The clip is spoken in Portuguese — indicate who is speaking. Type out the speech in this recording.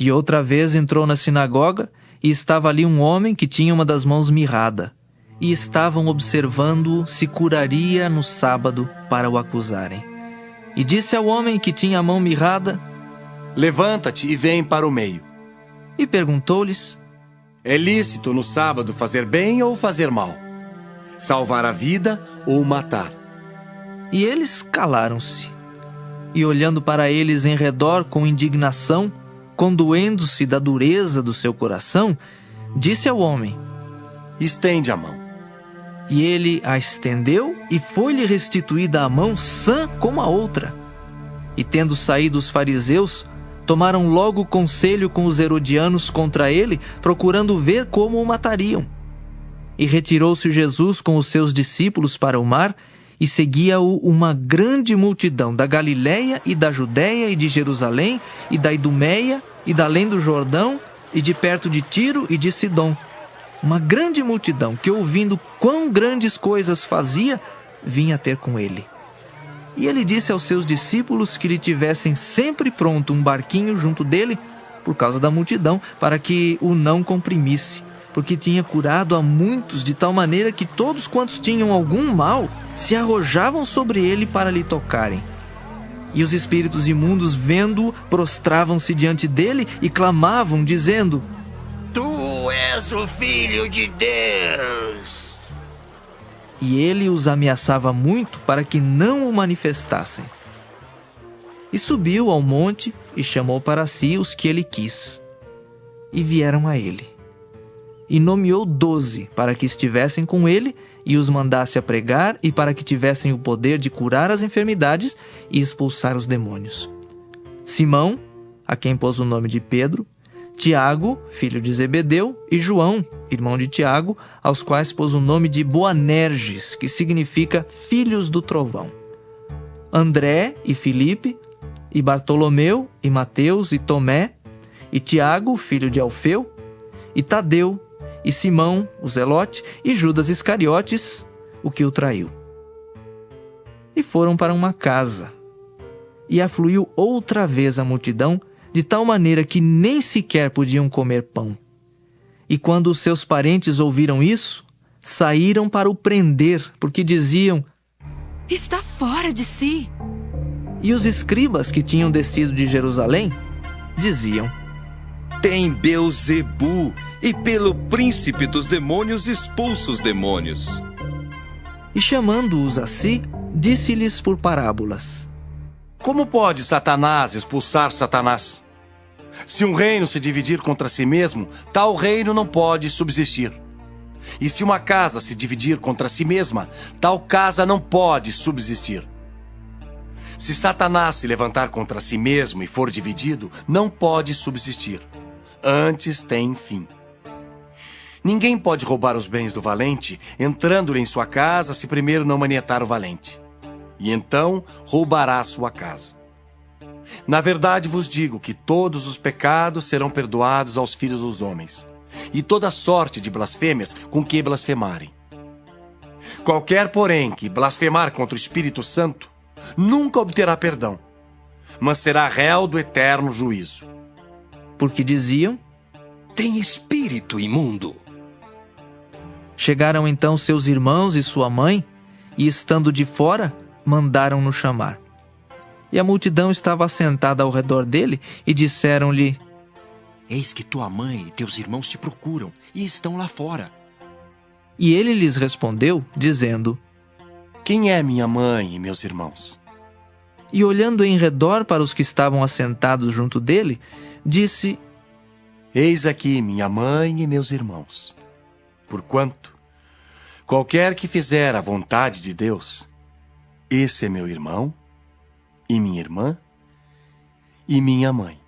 Speaker 1: E outra vez entrou na sinagoga, e estava ali um homem que tinha uma das mãos mirrada, e estavam observando-o se curaria no sábado para o acusarem. E disse ao homem que tinha a mão mirrada:
Speaker 2: Levanta-te e vem para o meio.
Speaker 1: E perguntou-lhes:
Speaker 2: É lícito no sábado fazer bem ou fazer mal? Salvar a vida ou matar?
Speaker 1: E eles calaram-se. E olhando para eles em redor com indignação, condoendo-se da dureza do seu coração, disse ao homem:
Speaker 2: Estende a mão.
Speaker 1: E ele a estendeu, e foi-lhe restituída a mão sã como a outra. E tendo saído os fariseus, tomaram logo conselho com os herodianos contra ele, procurando ver como o matariam. E retirou-se Jesus com os seus discípulos para o mar, e seguia-o uma grande multidão da Galiléia e da Judéia e de Jerusalém e da Idumeia e da além do Jordão e de perto de Tiro e de Sidom. Uma grande multidão que, ouvindo quão grandes coisas fazia, vinha ter com ele. E ele disse aos seus discípulos que lhe tivessem sempre pronto um barquinho junto dele, por causa da multidão, para que o não comprimisse, porque tinha curado a muitos de tal maneira que todos quantos tinham algum mal se arrojavam sobre ele para lhe tocarem. E os espíritos imundos, vendo-o, prostravam-se diante dele e clamavam, dizendo:
Speaker 3: Tu és o Filho de Deus.
Speaker 1: E ele os ameaçava muito para que não o manifestassem. E subiu ao monte e chamou para si os que ele quis. E vieram a ele. E nomeou 12 para que estivessem com ele e os mandasse a pregar e para que tivessem o poder de curar as enfermidades e expulsar os demônios. Simão, a quem pôs o nome de Pedro, Tiago, filho de Zebedeu, e João, irmão de Tiago, aos quais pôs o nome de Boanerges, que significa filhos do trovão. André e Filipe, e Bartolomeu, e Mateus, e Tomé, e Tiago, filho de Alfeu, e Tadeu, e Simão, o Zelote, e Judas Iscariotes, o que o traiu. E foram para uma casa. E afluiu outra vez a multidão, de tal maneira que nem sequer podiam comer pão. E quando os seus parentes ouviram isso, saíram para o prender, porque diziam:
Speaker 4: Está fora de si.
Speaker 1: E os escribas que tinham descido de Jerusalém diziam:
Speaker 5: Tem Beelzebu, e pelo príncipe dos demônios expulsa os demônios.
Speaker 1: E chamando-os a si, disse-lhes por parábolas:
Speaker 2: Como pode Satanás expulsar Satanás? Se um reino se dividir contra si mesmo, tal reino não pode subsistir. E se uma casa se dividir contra si mesma, tal casa não pode subsistir. Se Satanás se levantar contra si mesmo e for dividido, não pode subsistir. Antes tem fim. Ninguém pode roubar os bens do valente, entrando-lhe em sua casa, se primeiro não manietar o valente. E então roubará sua casa. Na verdade vos digo que todos os pecados serão perdoados aos filhos dos homens, e toda sorte de blasfêmias com que blasfemarem. Qualquer, porém, que blasfemar contra o Espírito Santo, nunca obterá perdão, mas será réu do eterno juízo.
Speaker 1: Porque diziam:
Speaker 3: Tem espírito imundo.
Speaker 1: Chegaram então seus irmãos e sua mãe, e estando de fora, mandaram-no chamar. E a multidão estava assentada ao redor dele, e disseram-lhe:
Speaker 3: Eis que tua mãe e teus irmãos te procuram, e estão lá fora.
Speaker 1: E ele lhes respondeu, dizendo:
Speaker 2: Quem é minha mãe e meus irmãos?
Speaker 1: E olhando em redor para os que estavam assentados junto dele, disse:
Speaker 2: Eis aqui minha mãe e meus irmãos. Porquanto, qualquer que fizer a vontade de Deus, esse é meu irmão, e minha irmã, e minha mãe.